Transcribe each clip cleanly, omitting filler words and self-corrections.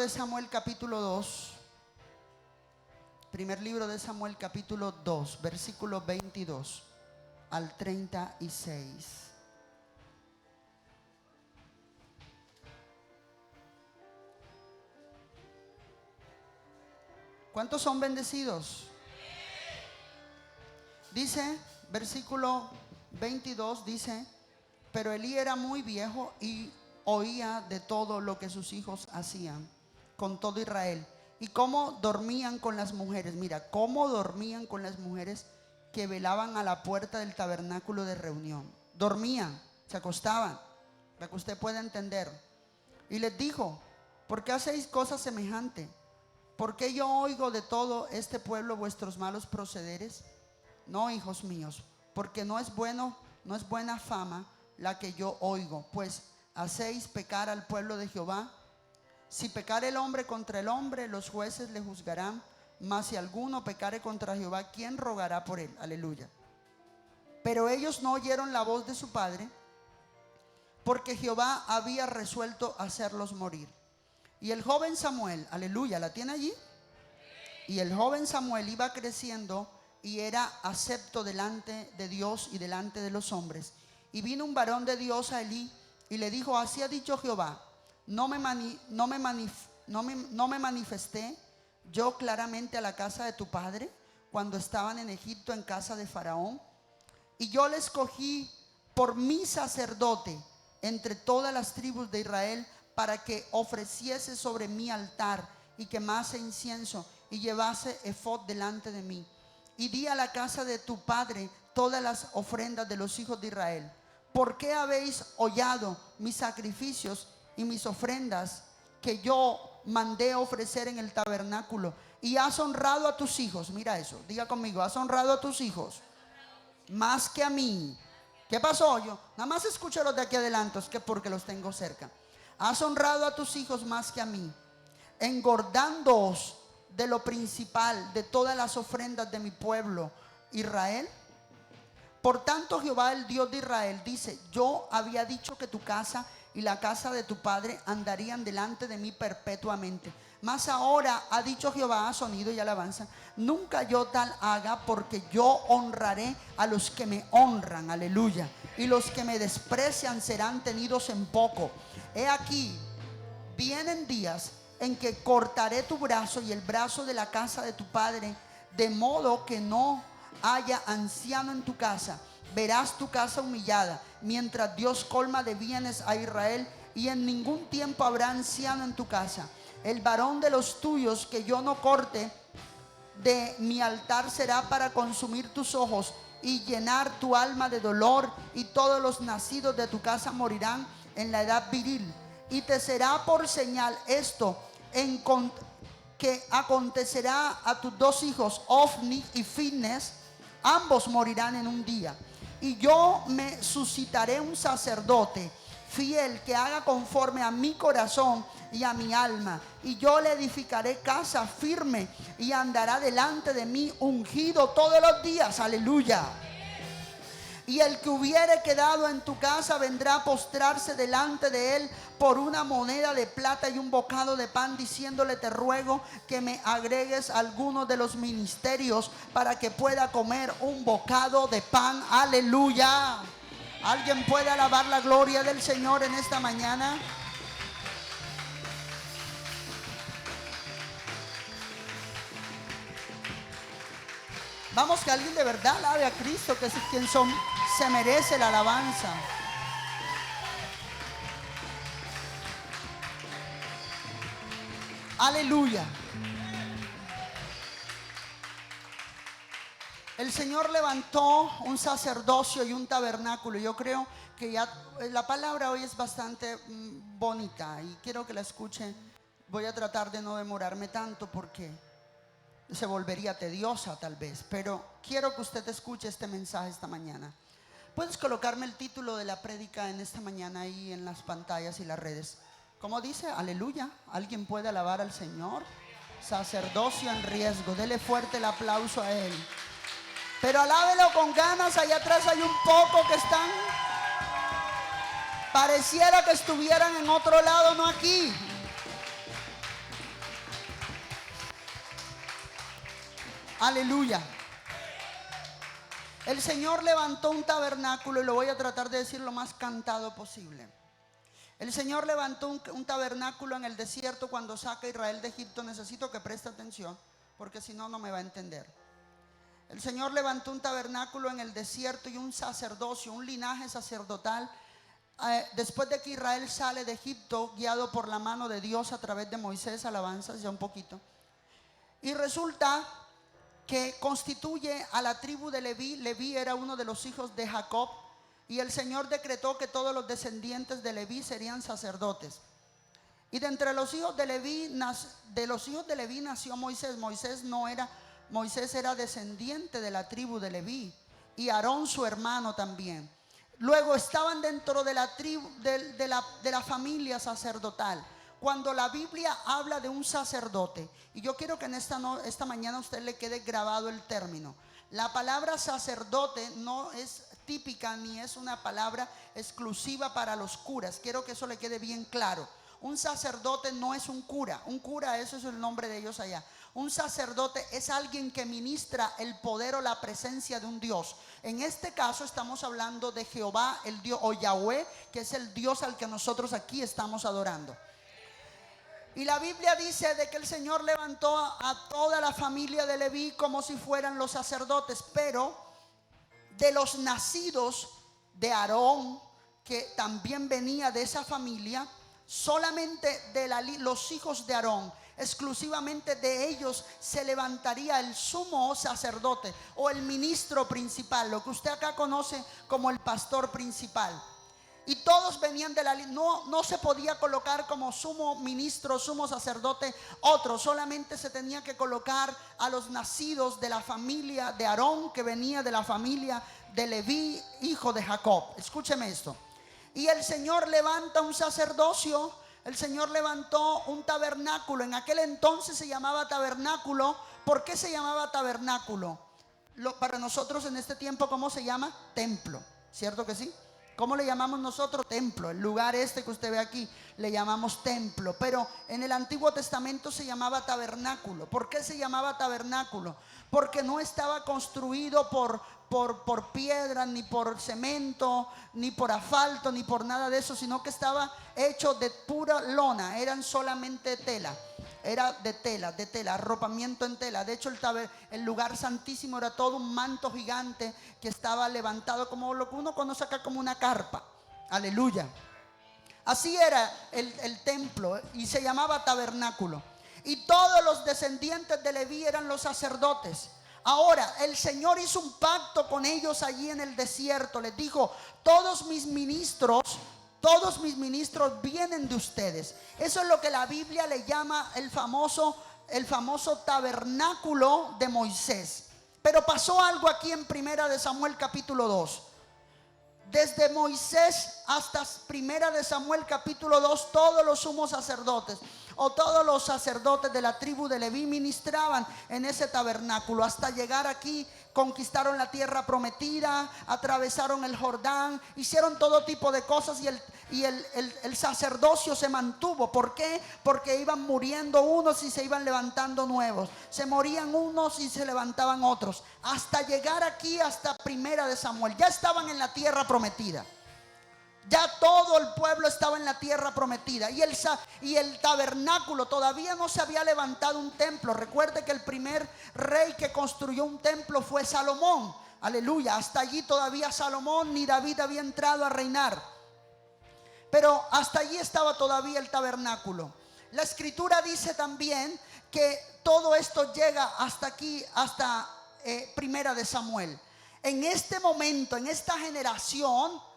de Samuel capítulo 2. Primer libro de Samuel capítulo 2, versículo 22 al 36. ¿Cuántos son bendecidos? Dice, versículo 22, dice: pero Elí era muy viejo y oía de todo lo que sus hijos hacían con todo Israel, y cómo dormían con las mujeres. Mira, cómo dormían con las mujeres que velaban a la puerta del tabernáculo de reunión. Dormían, se acostaban, para que usted pueda entender. Y les dijo: ¿por qué hacéis cosas semejantes? ¿Por qué yo oigo de todo este pueblo vuestros malos procederes? No, hijos míos, porque no es buena fama la que yo oigo, pues hacéis pecar al pueblo de Jehová. Si pecare el hombre contra el hombre, los jueces le juzgarán, mas si alguno pecare contra Jehová, ¿quién rogará por él? Aleluya. Pero ellos no oyeron la voz de su padre, porque Jehová había resuelto hacerlos morir. Y el joven Samuel, aleluya, ¿la tiene allí? Y el joven Samuel iba creciendo y era acepto delante de Dios y delante de los hombres. Y vino un varón de Dios a Elí y le dijo: así ha dicho Jehová, no me manifesté yo claramente a la casa de tu padre cuando estaban en Egipto en casa de Faraón. Y yo le escogí por mi sacerdote entre todas las tribus de Israel, para que ofreciese sobre mi altar y quemase incienso y llevase efod delante de mí. Y di a la casa de tu padre todas las ofrendas de los hijos de Israel. ¿Por qué habéis hollado mis sacrificios y mis ofrendas que yo mandé ofrecer en el tabernáculo? Y has honrado a tus hijos. Mira eso, diga conmigo: has honrado a tus hijos más que a mí. ¿Qué pasó? Yo nada más escucho los de aquí adelante, es que porque los tengo cerca. Has honrado a tus hijos más que a mí, engordándoos de lo principal de todas las ofrendas de mi pueblo Israel. Por tanto, Jehová, el Dios de Israel, dice: yo había dicho que tu casa y la casa de tu padre andarían delante de mí perpetuamente. Mas ahora ha dicho Jehová, sonido y alabanza, nunca yo tal haga, porque yo honraré a los que me honran, aleluya, y los que me desprecian serán tenidos en poco. He aquí, vienen días en que cortaré tu brazo y el brazo de la casa de tu padre, de modo que no haya anciano en tu casa. Verás tu casa humillada, mientras Dios colma de bienes a Israel, y en ningún tiempo habrá anciano en tu casa. El varón de los tuyos que yo no corte de mi altar será para consumir tus ojos y llenar tu alma de dolor, y todos los nacidos de tu casa morirán en la edad viril. Y te será por señal esto, que acontecerá a tus dos hijos, Ofni y Finnes, ambos morirán en un día. Y yo me suscitaré un sacerdote fiel que haga conforme a mi corazón y a mi alma, y yo le edificaré casa firme, y andará delante de mí ungido todos los días, aleluya. Y el que hubiere quedado en tu casa vendrá a postrarse delante de él por una moneda de plata y un bocado de pan, diciéndole: te ruego que me agregues algunos de los ministerios para que pueda comer un bocado de pan. Aleluya. ¿Alguien puede alabar la gloria del Señor en esta mañana? Vamos, que alguien de verdad alabe a Cristo, que es quien se merece la alabanza. Aleluya. El Señor levantó un sacerdocio y un tabernáculo. Yo creo que ya la palabra hoy es bastante bonita y quiero que la escuchen. Voy a tratar de no demorarme tanto porque se volvería tediosa tal vez, pero quiero que usted escuche este mensaje esta mañana. Puedes colocarme el título de la prédica en esta mañana ahí en las pantallas y las redes. ¿Cómo dice? Aleluya. ¿Alguien puede alabar al Señor? Sacerdocio en riesgo. Dele fuerte el aplauso a Él. Pero alábelo con ganas. Allá atrás hay un poco que están, pareciera que estuvieran en otro lado, no aquí. Aleluya. El Señor levantó un tabernáculo, y lo voy a tratar de decir lo más cantado posible. El Señor levantó un tabernáculo en el desierto cuando saca a Israel de Egipto. Necesito que preste atención, porque si no, no me va a entender. El Señor levantó un tabernáculo en el desierto y un sacerdocio, un linaje sacerdotal, después de que Israel sale de Egipto, guiado por la mano de Dios a través de Moisés. Alabanzas ya un poquito. Y resulta que constituye a la tribu de Leví. Leví era uno de los hijos de Jacob, y el Señor decretó que todos los descendientes de Leví serían sacerdotes. Y de entre los hijos de Leví, nació Moisés. Moisés era descendiente de la tribu de Leví, y Aarón su hermano también. Luego estaban dentro de la tribu de la familia sacerdotal. Cuando la Biblia habla de un sacerdote, y yo quiero que en esta mañana a usted le quede grabado el término. La palabra sacerdote no es típica ni es una palabra exclusiva para los curas. Quiero que eso le quede bien claro. Un sacerdote no es un cura. Un cura, eso es el nombre de ellos allá. Un sacerdote es alguien que ministra el poder o la presencia de un Dios. En este caso estamos hablando de Jehová, el Dios, o Yahweh, que es el Dios al que nosotros aquí estamos adorando. Y la Biblia dice de que el Señor levantó a toda la familia de Leví como si fueran los sacerdotes, pero de los nacidos de Aarón, que también venía de esa familia, solamente de los hijos de Aarón, exclusivamente de ellos se levantaría el sumo sacerdote o el ministro principal, lo que usted acá conoce como el pastor principal. Y todos venían de no se podía colocar como sumo ministro, sumo sacerdote otro. Solamente se tenía que colocar a los nacidos de la familia de Aarón, que venía de la familia de Leví, hijo de Jacob. Escúcheme esto. Y el Señor levanta un sacerdocio. El Señor levantó un tabernáculo. En aquel entonces se llamaba tabernáculo. ¿Por qué se llamaba tabernáculo? Para nosotros en este tiempo, ¿cómo se llama? Templo. ¿Cierto que sí? ¿Cómo le llamamos nosotros? Templo. El lugar este que usted ve aquí le llamamos templo. Pero en el Antiguo Testamento se llamaba tabernáculo. ¿Por qué se llamaba tabernáculo? Porque no estaba construido por piedra, ni por cemento, ni por asfalto, ni por nada de eso, sino que estaba hecho de pura lona. Eran solamente tela. Era de tela, arropamiento en tela. De hecho el lugar santísimo era todo un manto gigante que estaba levantado como lo que uno conoce acá como una carpa. Aleluya. Así era el templo, y se llamaba tabernáculo. Y todos los descendientes de Leví eran los sacerdotes. Ahora el Señor hizo un pacto con ellos allí en el desierto. Les dijo: todos mis ministros vienen de ustedes. Eso es lo que la Biblia le llama el famoso tabernáculo de Moisés. Pero pasó algo aquí en Primera de Samuel capítulo 2. Desde Moisés hasta Primera de Samuel capítulo 2, todos los sumos sacerdotes o todos los sacerdotes de la tribu de Leví ministraban en ese tabernáculo. Hasta llegar aquí, conquistaron la tierra prometida, atravesaron el Jordán, hicieron todo tipo de cosas, y el sacerdocio se mantuvo. ¿Por qué? Porque iban muriendo unos y se iban levantando nuevos. Se morían unos y se levantaban otros. Hasta llegar aquí, hasta Primera de Samuel. Ya estaban en la tierra prometida. Ya todo el pueblo estaba en la tierra prometida. Y el tabernáculo, todavía no se había levantado un templo. Recuerde que el primer rey que construyó un templo fue Salomón. Aleluya. Hasta allí todavía Salomón ni David había entrado a reinar. Pero hasta allí estaba todavía el tabernáculo. La escritura dice también que todo esto llega hasta aquí, hasta Primera de Samuel. En este momento, en esta generación,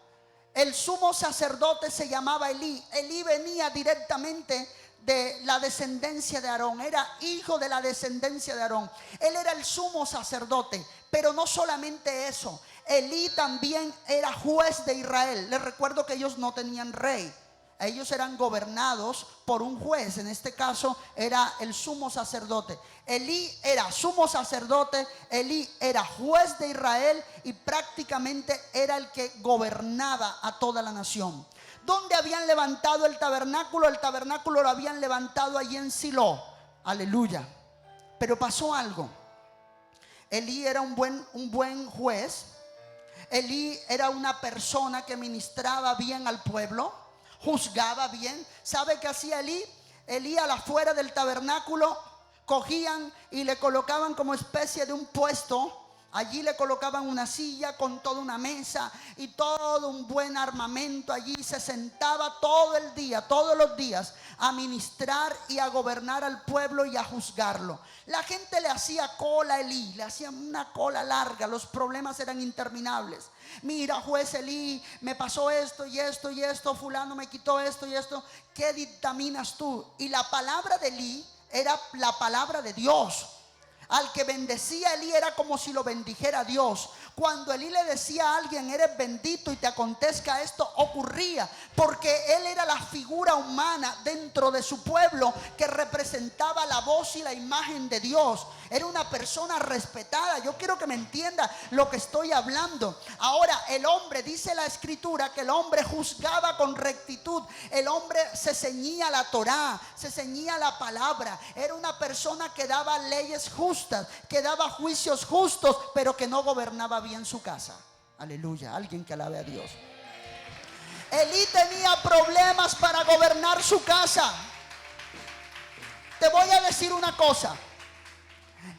el sumo sacerdote se llamaba Elí. Elí venía directamente de la descendencia de Aarón. Era hijo de la descendencia de Aarón. Él era el sumo sacerdote. Pero no solamente eso, Elí también era juez de Israel. Les recuerdo que ellos no tenían rey. Ellos eran gobernados por un juez. En este caso era el sumo sacerdote. Elí era sumo sacerdote, Elí era juez de Israel, y prácticamente era el que gobernaba a toda la nación. ¿Dónde habían levantado el tabernáculo? El tabernáculo lo habían levantado allí en Silo. Aleluya. Pero pasó algo. Elí era un buen juez. Elí era una persona que ministraba bien al pueblo, juzgaba bien. ¿Sabe qué hacía Elí? Elí, a la afuera del tabernáculo, cogían y le colocaban como especie de un puesto. Allí le colocaban una silla con toda una mesa y todo un buen armamento. Allí se sentaba todo el día, todos los días, a ministrar y a gobernar al pueblo y a juzgarlo. La gente le hacía cola a Elí, le hacían una cola larga, los problemas eran interminables. Mira, juez Elí, me pasó esto y esto y esto, fulano me quitó esto y esto. ¿Qué dictaminas tú? Y la palabra de Elí era la palabra de Dios. Al que bendecía a Elí era como si lo bendijera Dios. Cuando Elí le decía a alguien, eres bendito y te acontezca esto, ocurría, porque él era la figura humana dentro de su pueblo que representaba la voz y la imagen de Dios. Era una persona respetada. Yo quiero que me entienda lo que estoy hablando. Ahora, el hombre, dice la escritura, que el hombre juzgaba con rectitud. El hombre se ceñía a la Torá, se ceñía a la palabra. Era una persona que daba leyes justas, que daba juicios justos, pero que no gobernaba bien su casa. Aleluya, alguien que alabe a Dios. Elí tenía problemas para gobernar su casa. Te voy a decir una cosa.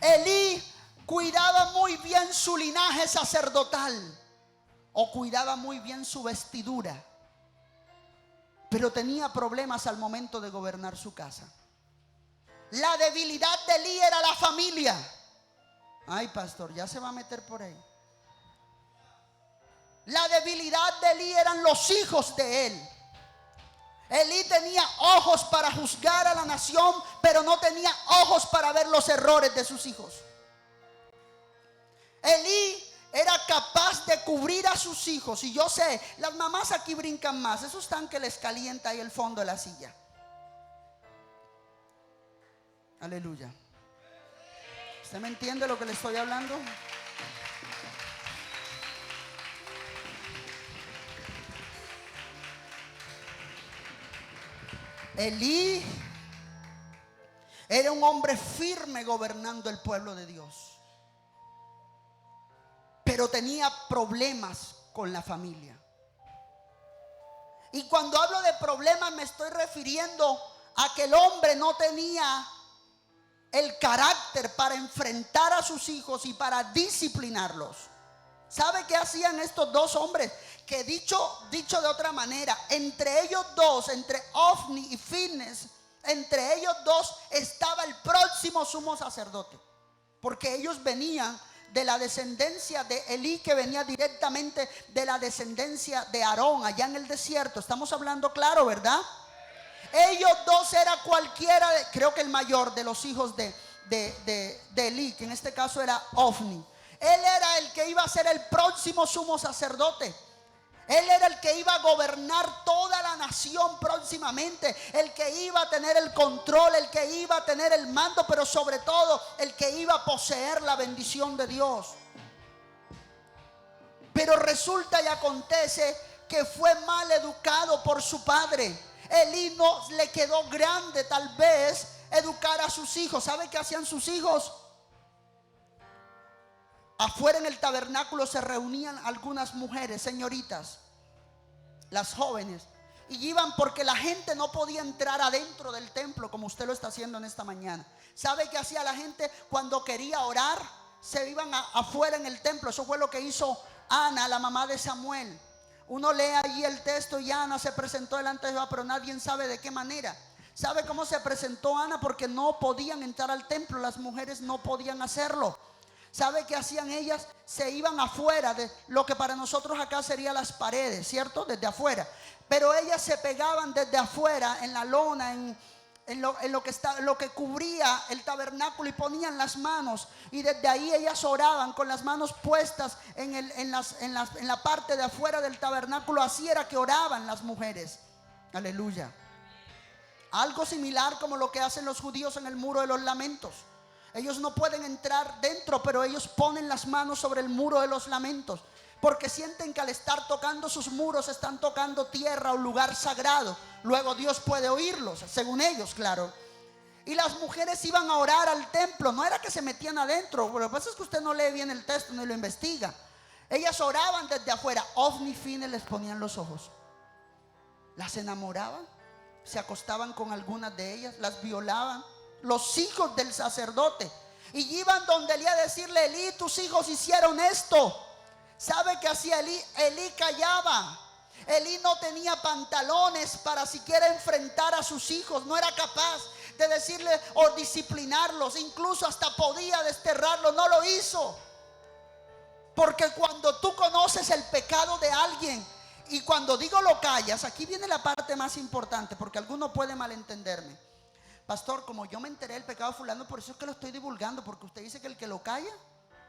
Elí cuidaba muy bien su linaje sacerdotal, o cuidaba muy bien su vestidura, pero tenía problemas al momento de gobernar su casa. La debilidad de Elí era la familia. Ay, pastor, ya se va a meter por ahí. La debilidad de Elí eran los hijos de él. Elí tenía ojos para juzgar a la nación, pero no tenía ojos para ver los errores de sus hijos. Elí era capaz de cubrir a sus hijos. Y yo sé, las mamás aquí brincan más. Esos están que les calienta ahí el fondo de la silla. Aleluya. ¿Usted me entiende lo que le estoy hablando? Elí era un hombre firme gobernando el pueblo de Dios, pero tenía problemas con la familia. Y cuando hablo de problemas me estoy refiriendo a que el hombre no tenía el carácter para enfrentar a sus hijos y para disciplinarlos. ¿Sabe qué hacían estos dos hombres? Que dicho de otra manera, entre ellos dos, entre Ofni y Finnes, entre ellos dos estaba el próximo sumo sacerdote, porque ellos venían de la descendencia de Elí, que venía directamente de la descendencia de Aarón allá en el desierto. Estamos hablando claro, ¿verdad? Ellos dos era cualquiera, creo que el mayor de los hijos de Elí, que en este caso era Ofni. Él era el que iba a ser el próximo sumo sacerdote. Él era el que iba a gobernar toda la nación próximamente, el que iba a tener el control, el que iba a tener el mando, pero sobre todo el que iba a poseer la bendición de Dios. Pero resulta y acontece que fue mal educado por su padre. Elí no le quedó grande tal vez educar a sus hijos. ¿Sabe qué hacían sus hijos? Afuera en el tabernáculo se reunían algunas mujeres, señoritas, las jóvenes, y iban porque la gente no podía entrar adentro del templo como usted lo está haciendo en esta mañana. ¿Sabe qué hacía la gente cuando quería orar? Se iban afuera en el templo. Eso fue lo que hizo Ana, la mamá de Samuel. Uno lee allí el texto y Ana se presentó delante de Jehová, pero nadie sabe de qué manera. ¿Sabe cómo se presentó Ana? Porque no podían entrar al templo, las mujeres no podían hacerlo. ¿Sabe qué hacían ellas? Se iban afuera de lo que para nosotros acá serían las paredes, ¿cierto? Desde afuera. Pero ellas se pegaban desde afuera en la lona, en lo que cubría el tabernáculo, y ponían las manos, y desde ahí ellas oraban con las manos puestas en la parte de afuera del tabernáculo. Así era que oraban las mujeres. Aleluya. Algo similar como lo que hacen los judíos en el muro de los lamentos. Ellos no pueden entrar dentro, pero ellos ponen las manos sobre el muro de los lamentos, porque sienten que al estar tocando sus muros están tocando tierra o lugar sagrado. Luego Dios puede oírlos, según ellos, claro. Y las mujeres iban a orar al templo. No era que se metían adentro. Lo que pasa es que usted no lee bien el texto ni lo investiga. Ellas oraban desde afuera. Ofni Fine les ponían los ojos. Las enamoraban. Se acostaban con algunas de ellas. Las violaban. Los hijos del sacerdote. Y iban donde Elí a decirle: Elí, tus hijos hicieron esto. ¿Sabe qué hacía Elí? Elí callaba. Elí no tenía pantalones para siquiera enfrentar a sus hijos. No era capaz de decirle o disciplinarlos. Incluso hasta podía desterrarlos. No lo hizo. Porque cuando tú conoces el pecado de alguien, y cuando digo lo callas, aquí viene la parte más importante, porque alguno puede malentenderme. Pastor, como yo me enteré del pecado de fulano, por eso es que lo estoy divulgando, porque usted dice que el que lo calla,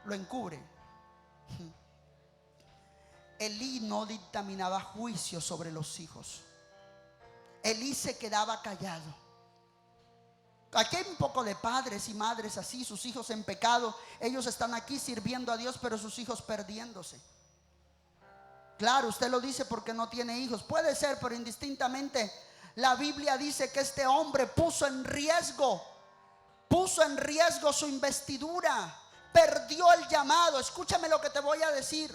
lo encubre. Elí no dictaminaba juicio sobre los hijos. Elí se quedaba callado. Aquí hay un poco de padres y madres así, sus hijos en pecado. Ellos están aquí sirviendo a Dios, pero sus hijos perdiéndose. Claro, usted lo dice porque no tiene hijos. Puede ser, pero indistintamente la Biblia dice que este hombre puso en riesgo su investidura. Perdió el llamado. Escúchame lo que te voy a decir.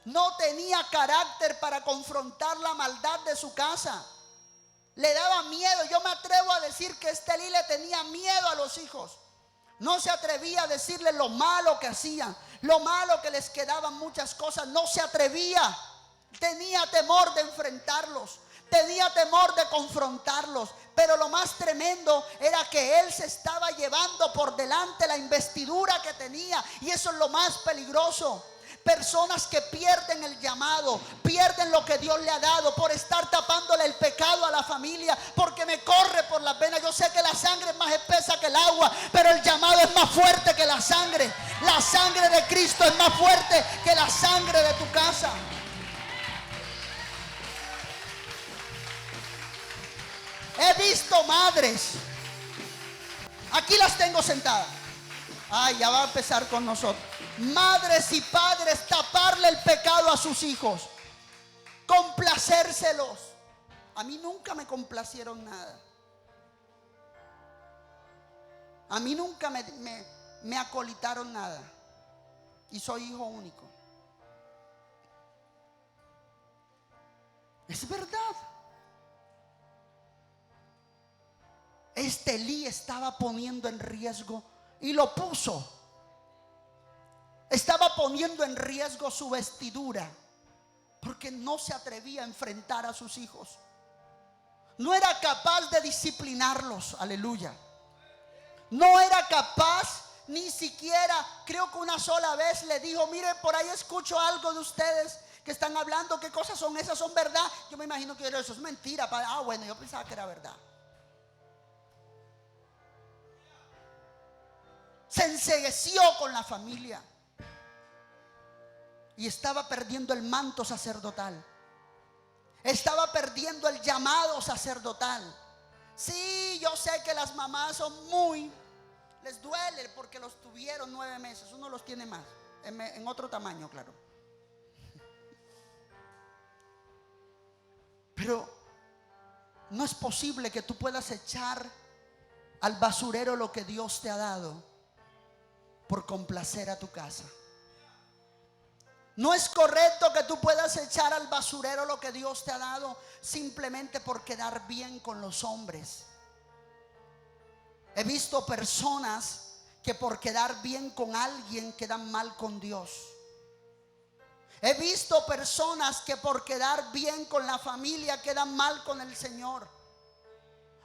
No tenía carácter para confrontar la maldad de su casa. Le daba miedo. Yo me atrevo a decir que Elí le tenía miedo a los hijos. No se atrevía a decirle lo malo que hacían, lo malo que les quedaban muchas cosas. No se atrevía. Tenía temor de enfrentarlos. Tenía temor de confrontarlos. Pero lo más tremendo era que él se estaba llevando por delante la investidura que tenía. Y eso es lo más peligroso. Personas que pierden el llamado, pierden lo que Dios le ha dado por estar tapándole el pecado a la familia, porque me corre por las venas. Yo sé que la sangre es más espesa que el agua, pero el llamado es más fuerte que la sangre. La sangre de Cristo es más fuerte que la sangre de tu casa. He visto madres, aquí las tengo sentadas. Ay, ya va a empezar con nosotros. Madres y padres taparle el pecado a sus hijos, complacérselos. A mí nunca me complacieron nada. A mí nunca me acolitaron nada. Y soy hijo único. Es verdad. Elí estaba poniendo en riesgo, y lo puso. Estaba poniendo en riesgo su vestidura, porque no se atrevía a enfrentar a sus hijos. No era capaz de disciplinarlos. Aleluya. No era capaz ni siquiera, creo que una sola vez le dijo: mire, por ahí escucho algo de ustedes que están hablando. ¿Qué cosas son esas? ¿Son verdad? Yo me imagino que eso es mentira. Ah, bueno, yo pensaba que era verdad. Se encegueció con la familia. Y estaba perdiendo el manto sacerdotal. Estaba perdiendo el llamado sacerdotal. Sí, yo sé que las mamás son les duele porque los tuvieron 9 meses. Uno los tiene más, en otro tamaño, claro. Pero no es posible que tú puedas echar al basurero lo que Dios te ha dado por complacer a tu casa. No es correcto que tú puedas echar al basurero lo que Dios te ha dado simplemente por quedar bien con los hombres. He visto personas que por quedar bien con alguien quedan mal con Dios. He visto personas que por quedar bien con la familia quedan mal con el Señor.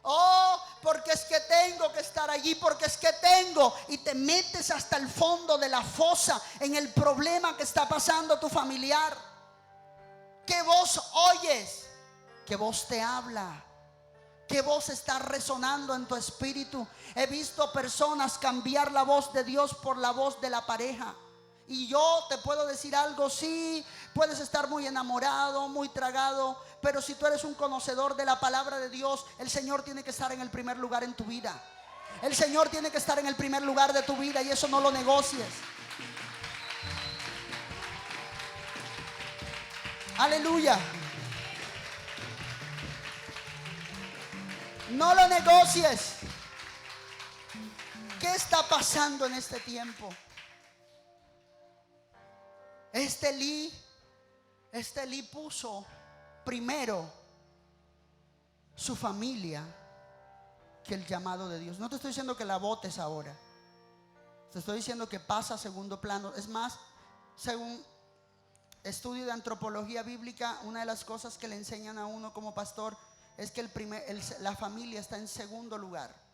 Oh, porque es que tengo que estar allí, porque es que tengo. Y te metes hasta el fondo de la fosa en el problema que está pasando tu familiar. ¿Qué voz oyes? ¿Qué voz te habla? ¿Qué voz está resonando en tu espíritu? He visto personas cambiar la voz de Dios por la voz de la pareja. Y yo te puedo decir algo: sí, puedes estar muy enamorado, muy tragado, pero si tú eres un conocedor de la palabra de Dios, el Señor tiene que estar en el primer lugar en tu vida. El Señor tiene que estar en el primer lugar de tu vida, y eso no lo negocies. Aleluya. No lo negocies. ¿qué está pasando en este tiempo? Este Elí puso primero su familia que el llamado de Dios. No te estoy diciendo que la votes ahora, te estoy diciendo que pasa a segundo plano. Es más, según estudio de antropología bíblica, una de las cosas que le enseñan a uno como pastor es que la familia está en segundo lugar.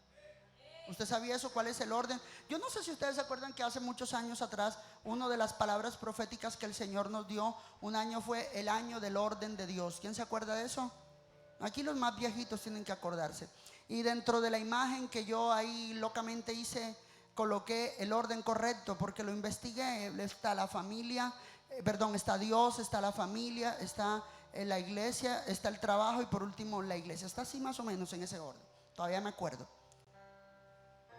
¿Usted sabía eso? ¿Cuál es el orden? Yo no sé si ustedes se acuerdan que hace muchos años atrás, una de las palabras proféticas que el Señor nos dio, un año fue el año del orden de Dios. ¿Quién se acuerda de eso? Aquí los más viejitos tienen que acordarse. Y dentro de la imagen que yo ahí locamente hice, coloqué el orden correcto porque lo investigué. Está la familia, está Dios, está la familia, está la iglesia, está el trabajo y por último la iglesia. Está así más o menos en ese orden. Todavía me acuerdo.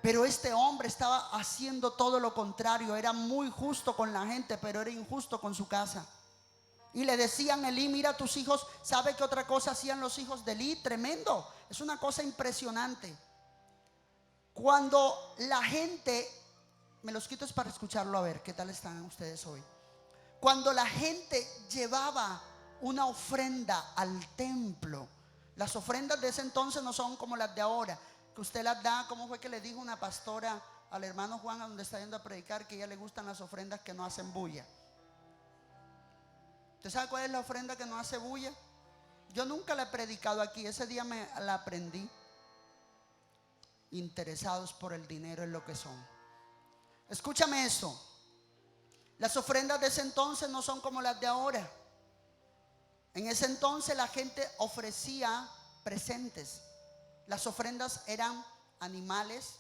Pero este hombre estaba haciendo todo lo contrario. Era muy justo con la gente, pero era injusto con su casa. Y le decían a Elí: mira, tus hijos. ¿Sabe qué otra cosa hacían los hijos de Elí? Tremendo. Es una cosa impresionante. Cuando la gente, me los quito es para escucharlo, a ver qué tal están ustedes hoy. Cuando la gente llevaba una ofrenda al templo, las ofrendas de ese entonces no son como las de ahora, que usted las da. ¿Cómo fue que le dijo una pastora al hermano Juan, a donde está yendo a predicar, que a ella le gustan las ofrendas que no hacen bulla? ¿Usted sabe cuál es la ofrenda que no hace bulla? Yo nunca la he predicado aquí, ese día me la aprendí. Interesados por el dinero es lo que son. Escúchame eso. Las ofrendas de ese entonces no son como las de ahora. En ese entonces la gente ofrecía presentes. Las ofrendas eran animales,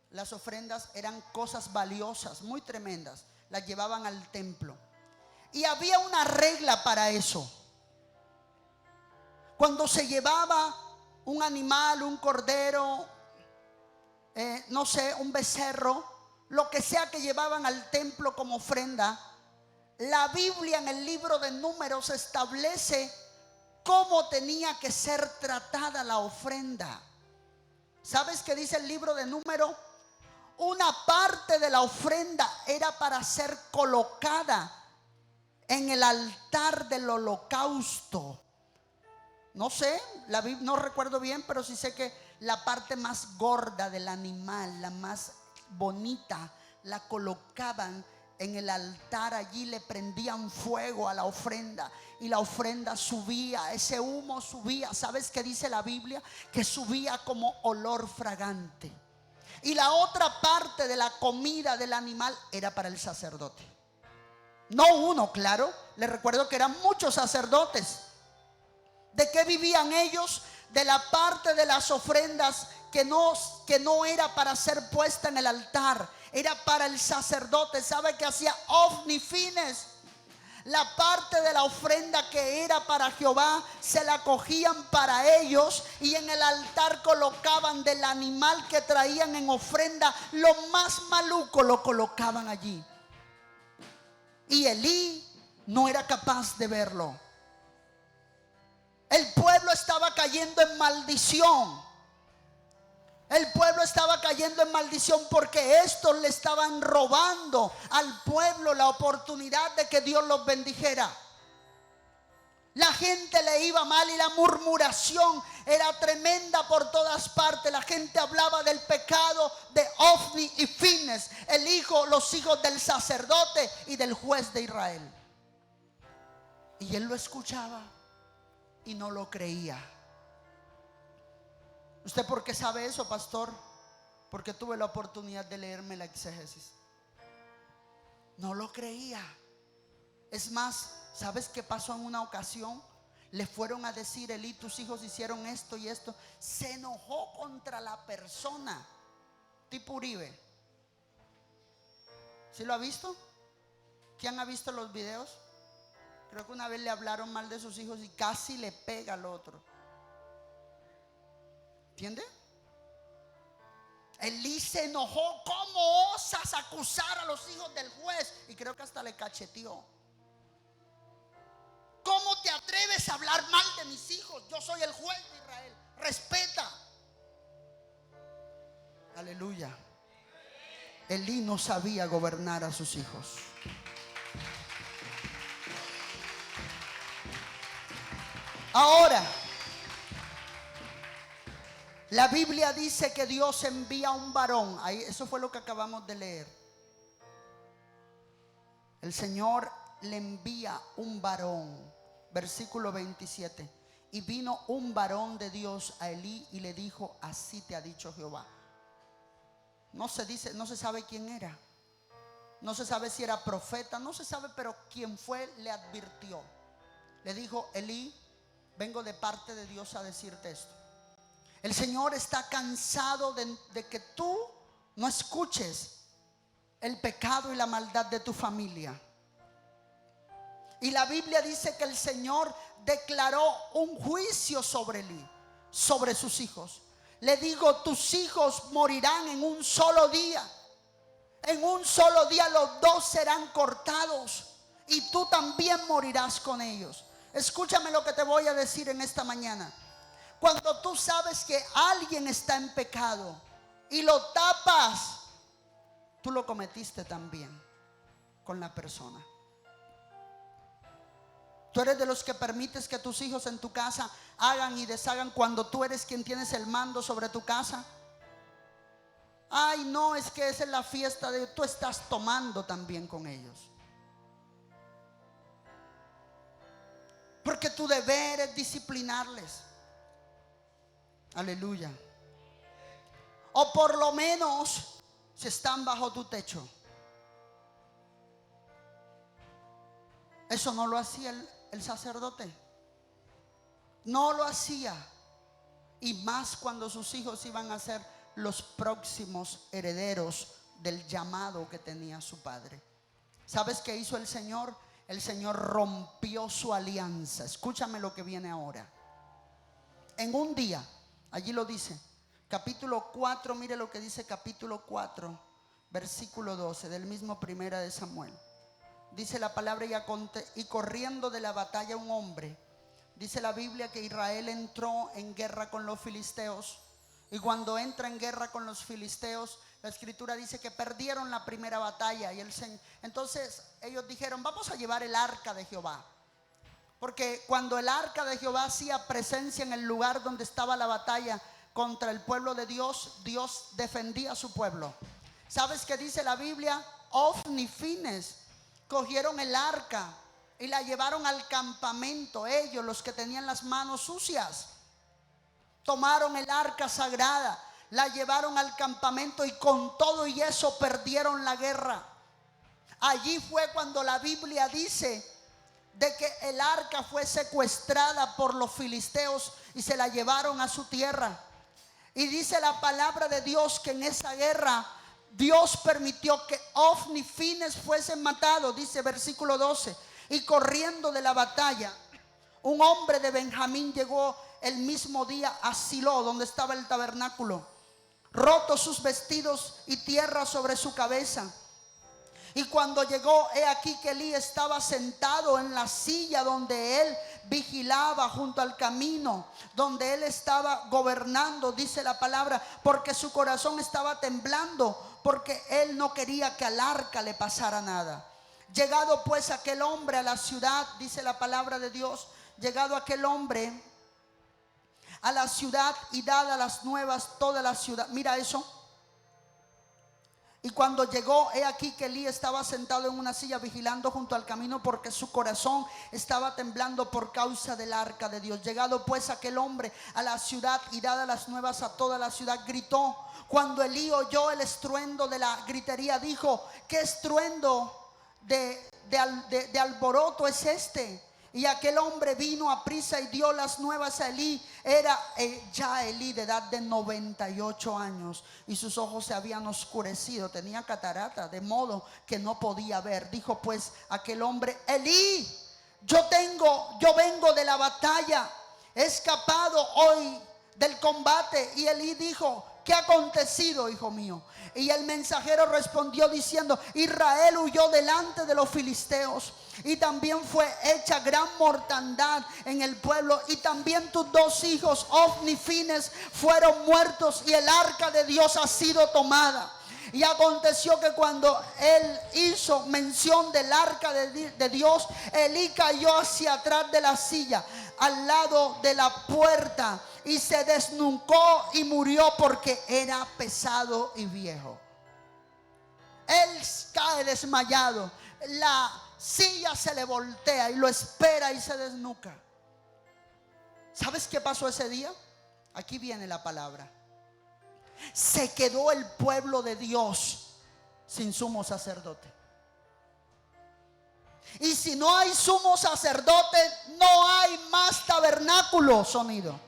las ofrendas eran cosas valiosas, muy tremendas. Las llevaban al templo. Y había una regla para eso. Cuando se llevaba un animal, un cordero, no sé, un becerro, lo que sea que llevaban al templo como ofrenda, la Biblia en el libro de Números establece cómo tenía que ser tratada la ofrenda. ¿Sabes qué dice el libro de Números? Una parte de la ofrenda era para ser colocada en el altar del holocausto. No sé, la Biblia no recuerdo bien, pero sí sé que la parte más gorda del animal, la más bonita, la colocaban en el altar. Allí le prendían fuego a la ofrenda y la ofrenda subía, ese humo subía. ¿Sabes qué dice la Biblia? Que subía como olor fragante. Y la otra parte de la comida del animal era para el sacerdote. No uno, claro. Les recuerdo que eran muchos sacerdotes. ¿De qué vivían ellos? De la parte de las ofrendas que no era para ser puesta en el altar, era para el sacerdote. ¿Sabe qué hacía? Ofni fines. La parte de la ofrenda que era para Jehová se la cogían para ellos y en el altar colocaban del animal que traían en ofrenda, lo más maluco lo colocaban allí. Y Elí no era capaz de verlo. El pueblo estaba cayendo en maldición. El pueblo estaba cayendo en maldición porque estos le estaban robando al pueblo la oportunidad de que Dios los bendijera. La gente le iba mal y la murmuración era tremenda por todas partes. La gente hablaba del pecado de Ofni y Fines, los hijos del sacerdote y del juez de Israel. Y él lo escuchaba y no lo creía. ¿Usted por qué sabe eso, pastor? Porque tuve la oportunidad de leerme la exégesis. No lo creía. Es más, ¿sabes qué pasó en una ocasión? Le fueron a decir: Elí, tus hijos hicieron esto y esto. Se enojó contra la persona. Tipo Uribe. ¿Sí lo ha visto? ¿Quién ha visto los videos? Creo que una vez le hablaron mal de sus hijos y casi le pega al otro. ¿Entiende? Elí se enojó. ¿Cómo osas acusar a los hijos del juez? Y creo que hasta le cacheteó. ¿Cómo te atreves a hablar mal de mis hijos? Yo soy el juez de Israel. Respeta. Aleluya. Elí no sabía gobernar a sus hijos. Ahora, la Biblia dice que Dios envía un varón. Ahí, eso fue lo que acabamos de leer. El Señor le envía un varón. Versículo 27. Y vino un varón de Dios a Elí y le dijo: así te ha dicho Jehová. No se dice, no se sabe quién era. No se sabe si era profeta, no se sabe, pero quien fue le advirtió. Le dijo: Elí, vengo de parte de Dios a decirte esto. El Señor está cansado de que tú no escuches el pecado y la maldad de tu familia. Y la Biblia dice que el Señor declaró un juicio sobre Elí, sobre sus hijos. Le digo: tus hijos morirán en un solo día. En un solo día los dos serán cortados y tú también morirás con ellos. Escúchame lo que te voy a decir en esta mañana. Cuando tú sabes que alguien está en pecado y lo tapas, tú lo cometiste también con la persona. Tú eres de los que permites que tus hijos en tu casa hagan y deshagan cuando tú eres quien tienes el mando sobre tu casa. Ay, no, es que esa es la fiesta de... Tú estás tomando también con ellos. Porque tu deber es disciplinarles. Aleluya. O por lo menos si están bajo tu techo. Eso no lo hacía el sacerdote. No lo hacía. Y más cuando sus hijos iban a ser los próximos herederos del llamado que tenía su padre. ¿Sabes qué hizo el Señor? El Señor rompió su alianza. Escúchame lo que viene ahora. En un día, allí lo dice, capítulo 4, mire lo que dice capítulo 4, versículo 12 del mismo Primera de Samuel. Dice la palabra: y corriendo de la batalla un hombre. Dice la Biblia que Israel entró en guerra con los filisteos. Y cuando entra en guerra con los filisteos, la escritura dice que perdieron la primera batalla. Entonces ellos dijeron: vamos a llevar el arca de Jehová. Porque cuando el arca de Jehová hacía presencia en el lugar donde estaba la batalla contra el pueblo de Dios, Dios defendía a su pueblo. ¿Sabes qué dice la Biblia? Ofni y Fines cogieron el arca y la llevaron al campamento. Ellos, los que tenían las manos sucias, tomaron el arca sagrada, la llevaron al campamento y con todo y eso perdieron la guerra. Allí fue cuando la Biblia dice de que el arca fue secuestrada por los filisteos y se la llevaron a su tierra. Y dice la palabra de Dios que en esa guerra Dios permitió que Ofni y Fines fuesen matados. Dice versículo 12: y corriendo de la batalla, un hombre de Benjamín llegó el mismo día a Silo, donde estaba el tabernáculo, rotos sus vestidos y tierra sobre su cabeza. Y cuando llegó, he aquí que Elí estaba sentado en la silla donde él vigilaba junto al camino, donde él estaba gobernando, dice la palabra, porque su corazón estaba temblando, porque él no quería que al arca le pasara nada. Llegado pues aquel hombre a la ciudad, dice la palabra de Dios, llegado aquel hombre a la ciudad y dadas las nuevas toda la ciudad. Mira eso. Y cuando llegó, he aquí que Elí estaba sentado en una silla vigilando junto al camino, porque su corazón estaba temblando por causa del arca de Dios. Llegado pues aquel hombre a la ciudad y dadas las nuevas a toda la ciudad, gritó. Cuando Elí oyó el estruendo de la gritería, dijo: ¿qué estruendo de alboroto es este? Y aquel hombre vino a prisa y dio las nuevas a Elí. Era ya Elí de edad de 98 años y sus ojos se habían oscurecido, tenía catarata, de modo que no podía ver. Dijo pues aquel hombre: Elí, yo vengo de la batalla, he escapado hoy del combate. Y Elí dijo: ¿qué ha acontecido, hijo mío? Y el mensajero respondió diciendo: Israel huyó delante de los filisteos, y también fue hecha gran mortandad en el pueblo, y también tus dos hijos Ofni y Fines fueron muertos, y el arca de Dios ha sido tomada. Y aconteció que cuando él hizo mención del arca de Dios, Elí cayó hacia atrás de la silla, al lado de la puerta, y se desnucó y murió porque era pesado y viejo. Él cae desmayado, la silla se le voltea y lo espera y se desnuca. ¿Sabes qué pasó ese día? Aquí viene la palabra. Se quedó el pueblo de Dios sin sumo sacerdote. Y si no hay sumo sacerdote, no hay más tabernáculo, sonido.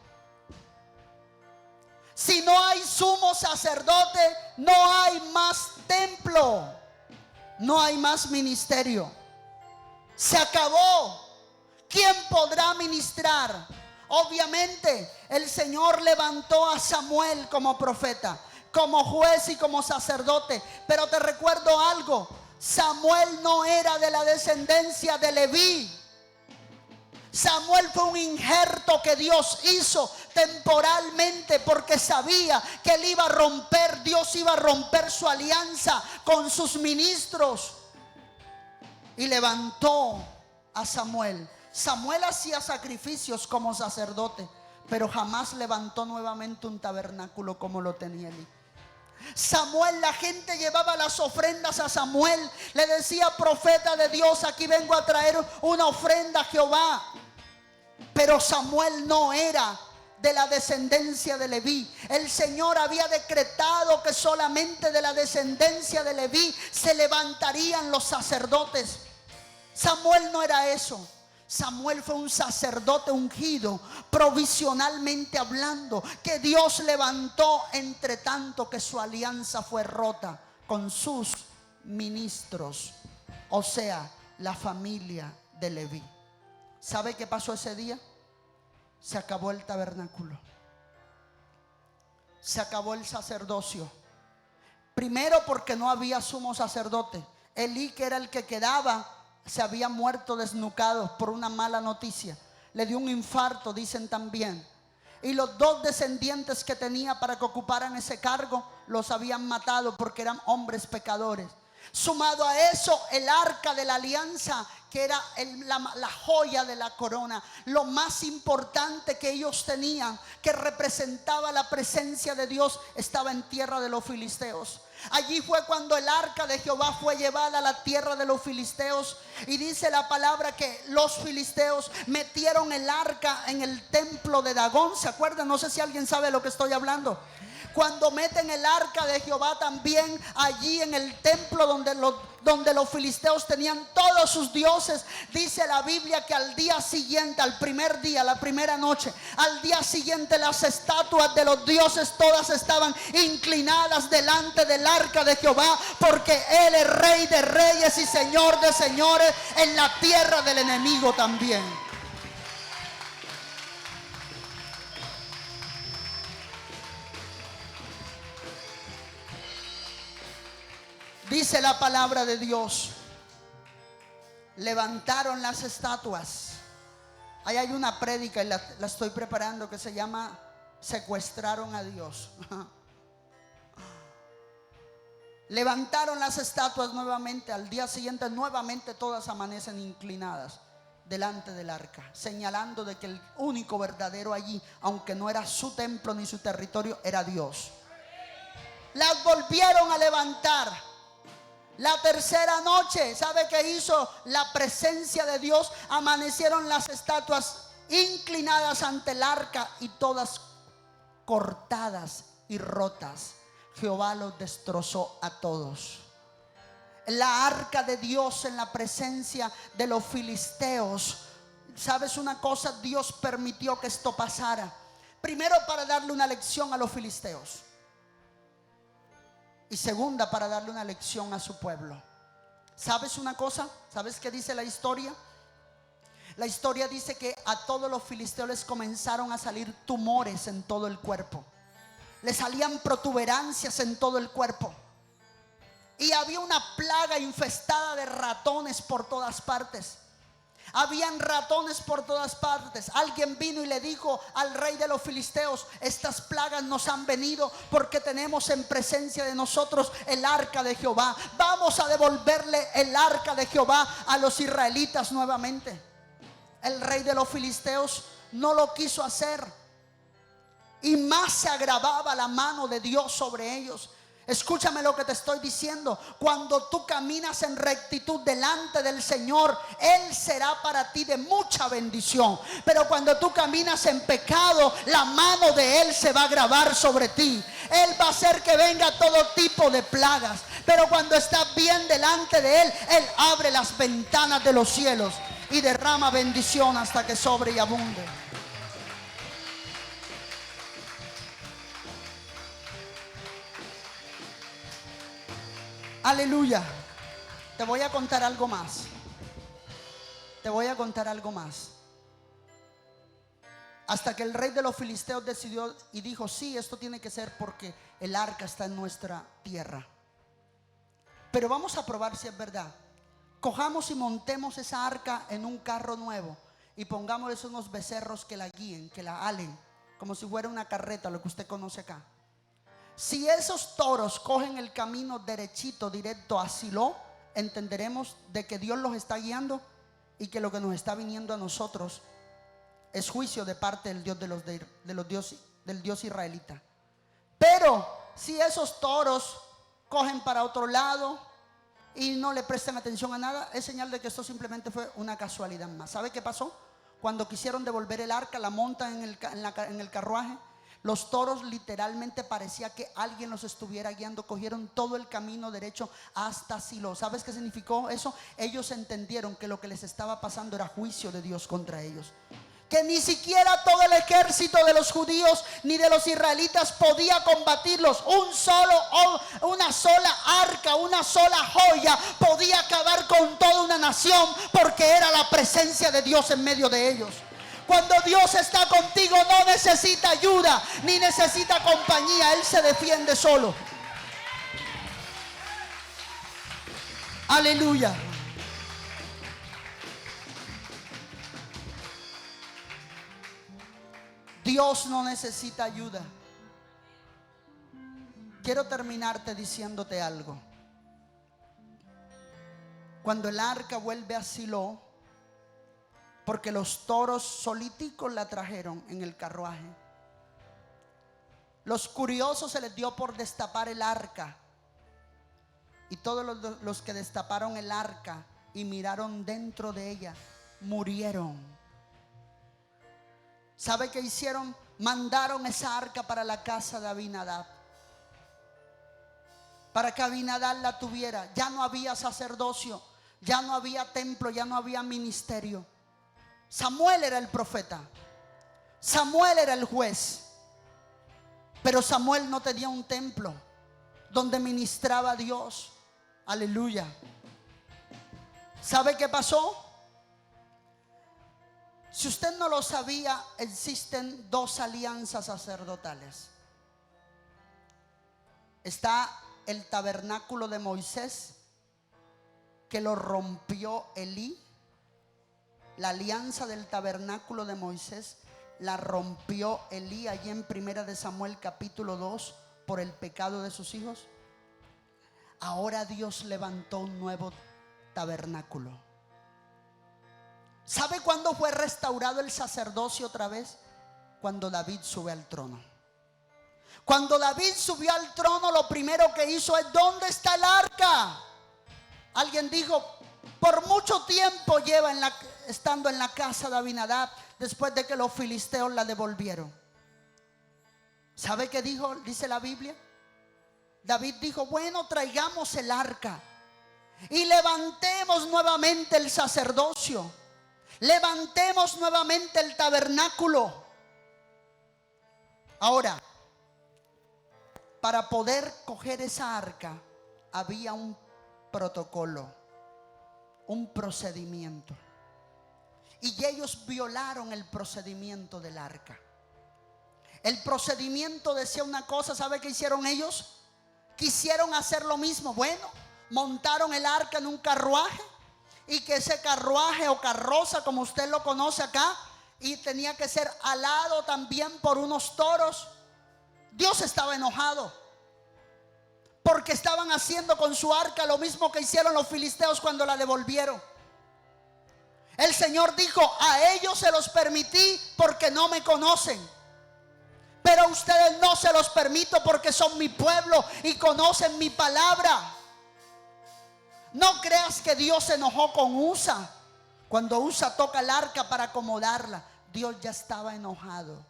Si no hay sumo sacerdote, no hay más templo, no hay más ministerio. Se acabó. ¿Quién podrá ministrar? Obviamente el Señor levantó a Samuel como profeta, como juez y como sacerdote. Pero te recuerdo algo: Samuel no era de la descendencia de Leví. Samuel fue un injerto que Dios hizo temporalmente, porque sabía que él iba a romper, Dios iba a romper su alianza con sus ministros, y levantó a Samuel. Samuel hacía sacrificios como sacerdote, pero jamás levantó nuevamente un tabernáculo como lo tenía Elí. Samuel, la gente llevaba las ofrendas a Samuel, le decía: profeta de Dios, aquí vengo a traer una ofrenda a Jehová. Pero Samuel no era de la descendencia de Leví. El Señor había decretado que solamente de la descendencia de Leví se levantarían los sacerdotes. Samuel no era eso. Samuel fue un sacerdote ungido, provisionalmente hablando, que Dios levantó entre tanto que su alianza fue rota con sus ministros, o sea, la familia de Leví. ¿Sabe qué pasó ese día? Se acabó el tabernáculo. Se acabó el sacerdocio. Primero porque no había sumo sacerdote. Elí, que era el que quedaba, se había muerto desnucado por una mala noticia. Le dio un infarto, dicen también. Y los dos descendientes que tenía para que ocuparan ese cargo los habían matado porque eran hombres pecadores. Sumado a eso, el arca de la alianza, que era la joya de la corona, lo más importante que ellos tenían, que representaba la presencia de Dios, estaba en tierra de los filisteos. Allí fue cuando el arca de Jehová fue llevada a la tierra de los filisteos. Y dice la palabra que los filisteos metieron el arca en el templo de Dagón. ¿Se acuerdan? No sé si alguien sabe de lo que estoy hablando. Cuando meten el arca de Jehová también allí en el templo donde los filisteos tenían todos sus dioses, dice la Biblia que al día siguiente, al primer día, la primera noche, al día siguiente, las estatuas de los dioses todas estaban inclinadas delante del arca de Jehová, porque Él es Rey de reyes y Señor de señores en la tierra del enemigo también. Dice la palabra de Dios: levantaron las estatuas. Ahí hay una prédica y la estoy preparando, que se llama Secuestraron a Dios. Levantaron las estatuas nuevamente. Al día siguiente nuevamente todas amanecen inclinadas delante del arca, señalando de que el único verdadero allí, aunque no era su templo ni su territorio, era Dios. Las volvieron a levantar. La tercera noche, ¿sabe qué hizo la presencia de Dios? Amanecieron las estatuas inclinadas ante el arca y todas cortadas y rotas. Jehová los destrozó a todos. La arca de Dios en la presencia de los filisteos. ¿Sabes una cosa? Dios permitió que esto pasara. Primero, para darle una lección a los filisteos. Y segunda, para darle una lección a su pueblo. ¿Sabes una cosa? ¿Sabes qué dice la historia? La historia dice que a todos los filisteos les comenzaron a salir tumores en todo el cuerpo. Les salían protuberancias en todo el cuerpo. Y había una plaga infestada de ratones por todas partes. Habían ratones por todas partes. Alguien vino y le dijo al rey de los filisteos: estas plagas nos han venido porque tenemos en presencia de nosotros el arca de Jehová. Vamos a devolverle el arca de Jehová a los israelitas nuevamente. El rey de los filisteos no lo quiso hacer, y más se agravaba la mano de Dios sobre ellos. Escúchame lo que te estoy diciendo. Cuando tú caminas en rectitud delante del Señor, Él será para ti de mucha bendición. Pero cuando tú caminas en pecado, la mano de Él se va a agravar sobre ti. Él va a hacer que venga todo tipo de plagas. Pero cuando estás bien delante de Él, Él abre las ventanas de los cielos y derrama bendición hasta que sobre y abunde. Aleluya. Te voy a contar algo más. Te voy a contar algo más. Hasta que el rey de los filisteos decidió y dijo: sí, esto tiene que ser porque el arca está en nuestra tierra. Pero vamos a probar si es verdad. Cojamos y montemos esa arca en un carro nuevo y pongámosles unos becerros que la guíen, que la alen, como si fuera una carreta, lo que usted conoce acá. Si esos toros cogen el camino derechito, directo a Silo, entenderemos de que Dios los está guiando y que lo que nos está viniendo a nosotros es juicio de parte del Dios del Dios israelita. Pero si esos toros cogen para otro lado y no le prestan atención a nada, es señal de que esto simplemente fue una casualidad más. ¿Sabe qué pasó? Cuando quisieron devolver el arca, la montan en el carruaje. Los toros literalmente parecía que alguien los estuviera guiando. Cogieron todo el camino derecho hasta Silo. ¿Sabes qué significó eso? Ellos entendieron que lo que les estaba pasando era juicio de Dios contra ellos. Que ni siquiera todo el ejército de los judíos ni de los israelitas podía combatirlos. Una sola arca, una sola joya podía acabar con toda una nación, porque era la presencia de Dios en medio de ellos. Cuando Dios está contigo, no necesita ayuda ni necesita compañía. Él se defiende solo. Aleluya. Dios no necesita ayuda. Quiero terminarte diciéndote algo. Cuando el arca vuelve a Silo, porque los toros soliticos la trajeron en el carruaje, los curiosos se les dio por destapar el arca, y todos los que destaparon el arca y miraron dentro de ella murieron. ¿Sabe qué hicieron? Mandaron esa arca para la casa de Abinadab, para que Abinadab la tuviera. Ya no había sacerdocio, ya no había templo, ya no había ministerio. Samuel era el profeta, Samuel era el juez, pero Samuel no tenía un templo donde ministraba a Dios. Aleluya. ¿Sabe qué pasó? Si usted no lo sabía, existen dos alianzas sacerdotales. Está el tabernáculo de Moisés, que lo rompió Elí. La alianza del tabernáculo de Moisés la rompió Elí allí en 1 Samuel capítulo 2 por el pecado de sus hijos. Ahora Dios levantó un nuevo tabernáculo. ¿Sabe cuándo fue restaurado el sacerdocio otra vez? Cuando David sube al trono. Cuando David subió al trono, lo primero que hizo es: ¿dónde está el arca? Alguien dijo: por mucho tiempo lleva estando en la casa de Abinadab, después de que los filisteos la devolvieron. ¿Sabe qué dice la Biblia? David dijo: bueno, traigamos el arca y levantemos nuevamente el sacerdocio, levantemos nuevamente el tabernáculo. Ahora, para poder coger esa arca había un protocolo, un procedimiento, y ellos violaron el procedimiento del arca. El procedimiento decía una cosa. ¿Sabe qué hicieron ellos? Quisieron hacer lo mismo. Bueno, montaron el arca en un carruaje y que ese carruaje o carroza, como usted lo conoce acá, y tenía que ser alado también por unos toros. Dios estaba enojado porque estaban haciendo con su arca lo mismo que hicieron los filisteos cuando la devolvieron. El Señor dijo: a ellos se los permití porque no me conocen, pero a ustedes no se los permito porque son mi pueblo y conocen mi palabra. No creas que Dios se enojó con Usa. Cuando Usa toca el arca para acomodarla, Dios ya estaba enojado,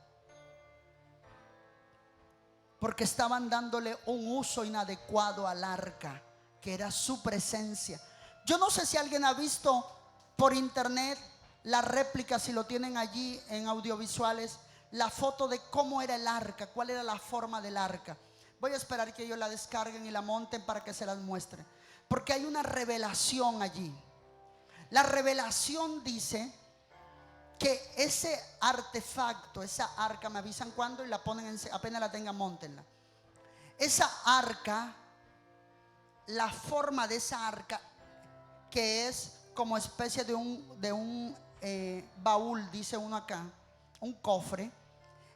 porque estaban dándole un uso inadecuado al arca, que era su presencia. Yo no sé si alguien ha visto por internet la réplica, si lo tienen allí en audiovisuales, la foto de cómo era el arca, cuál era la forma del arca. Voy a esperar que ellos la descarguen y la monten para que se las muestre, porque hay una revelación allí. La revelación dice que ese artefacto, esa arca, me avisan cuándo y la ponen apenas la tengan, móntenla. Esa arca, la forma de esa arca, que es como especie de un baúl, dice uno acá, un cofre,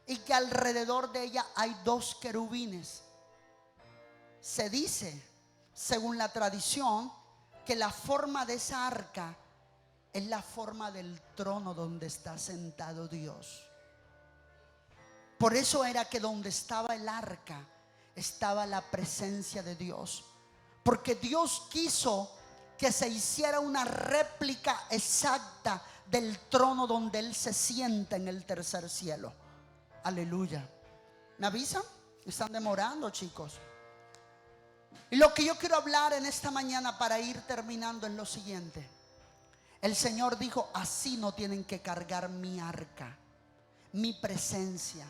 y que alrededor de ella hay dos querubines. Se dice, según la tradición, que la forma de esa arca es la forma del trono donde está sentado Dios. Por eso era que donde estaba el arca estaba la presencia de Dios, porque Dios quiso que se hiciera una réplica exacta del trono donde Él se sienta en el tercer cielo. Aleluya. ¿Me avisan? Están demorando, chicos. Y lo que yo quiero hablar en esta mañana para ir terminando es lo siguiente. El Señor dijo: así no tienen que cargar mi arca, mi presencia.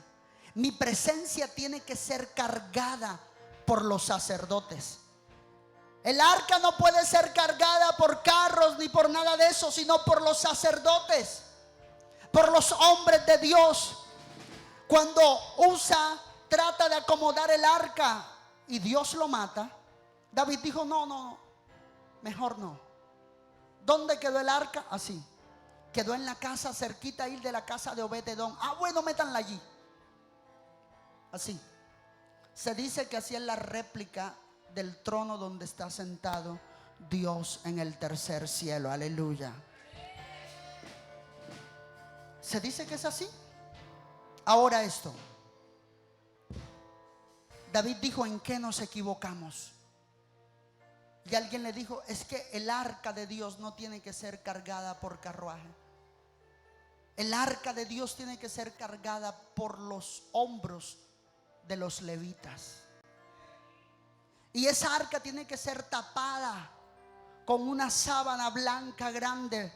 Mi presencia tiene que ser cargada por los sacerdotes. El arca no puede ser cargada por carros ni por nada de eso, sino por los sacerdotes, por los hombres de Dios. Cuando Usa trata de acomodar el arca y Dios lo mata, David dijo: no, mejor no. ¿Dónde quedó el arca? Así. Quedó en la casa, cerquita ahí de la casa de Obed-Edom. Bueno, métanla allí. Así. Se dice que así es la réplica del trono donde está sentado Dios en el tercer cielo. Aleluya. Se dice que es así. Ahora esto. David dijo: ¿en qué nos equivocamos? Y alguien le dijo: es que el arca de Dios no tiene que ser cargada por carruaje. El arca de Dios tiene que ser cargada por los hombros de los levitas. Y esa arca tiene que ser tapada con una sábana blanca grande.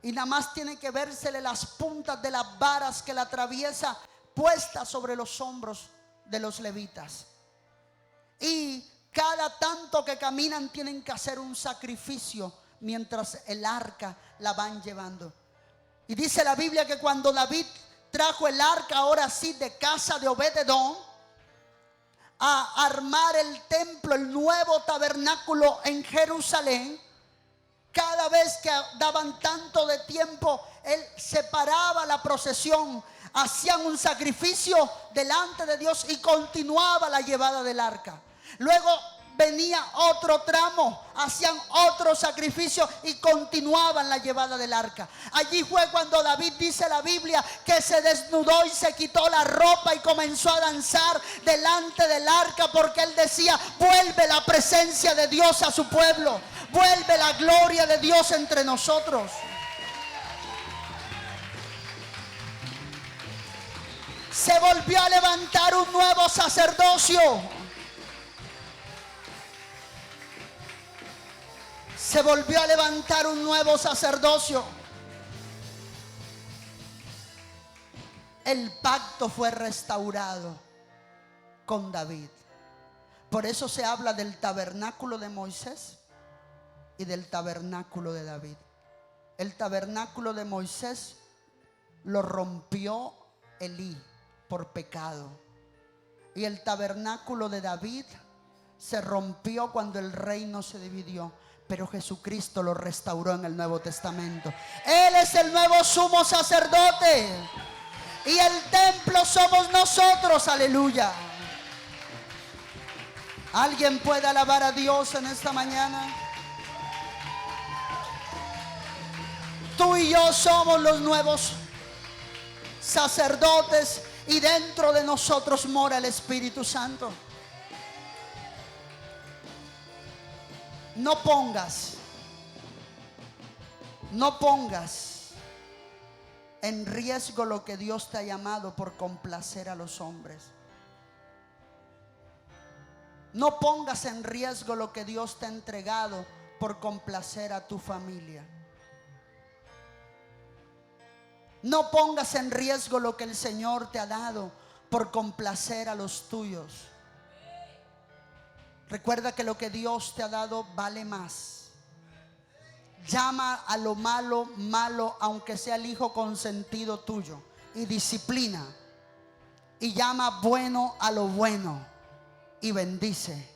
Y nada más tiene que vérsele las puntas de las varas que la atraviesa, puestas sobre los hombros de los levitas. Y cada tanto que caminan tienen que hacer un sacrificio mientras el arca la van llevando. Y dice la Biblia que cuando David trajo el arca, ahora sí, de casa de Obed-Edom, a armar el templo, el nuevo tabernáculo en Jerusalén, cada vez que daban tanto de tiempo, él separaba la procesión, hacían un sacrificio delante de Dios y continuaba la llevada del arca. Luego venía otro tramo, hacían otro sacrificio y continuaban la llevada del arca. Allí fue cuando David, dice la Biblia, que se desnudó y se quitó la ropa y comenzó a danzar delante del arca, porque él decía: vuelve la presencia de Dios a su pueblo, vuelve la gloria de Dios entre nosotros. Se volvió a levantar un nuevo sacerdocio. Se volvió a levantar un nuevo sacerdocio. El pacto fue restaurado con David. Por eso se habla del tabernáculo de Moisés y del tabernáculo de David. El tabernáculo de Moisés lo rompió Elí por pecado. Y el tabernáculo de David se rompió cuando el reino se dividió, pero Jesucristo lo restauró en el Nuevo Testamento. Él es el nuevo sumo sacerdote y el templo somos nosotros. Aleluya. ¿Alguien puede alabar a Dios en esta mañana? Tú y yo somos los nuevos sacerdotes y dentro de nosotros mora el Espíritu Santo. No pongas en riesgo lo que Dios te ha llamado por complacer a los hombres. No pongas en riesgo lo que Dios te ha entregado por complacer a tu familia. No pongas en riesgo lo que el Señor te ha dado por complacer a los tuyos. Recuerda que lo que Dios te ha dado vale más. Llama a lo malo, malo, aunque sea el hijo consentido tuyo, y disciplina. Y llama bueno a lo bueno, y bendice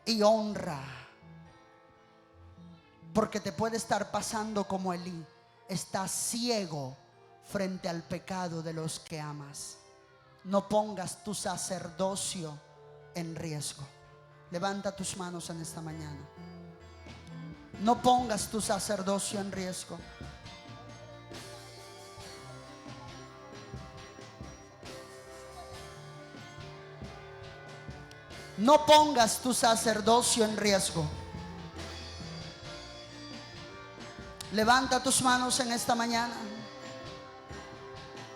y honra. Porque te puede estar pasando como Elí. Estás ciego frente al pecado de los que amas. No pongas tu sacerdocio en riesgo. Levanta tus manos en esta mañana. No pongas tu sacerdocio en riesgo. No pongas tu sacerdocio en riesgo. Levanta tus manos en esta mañana.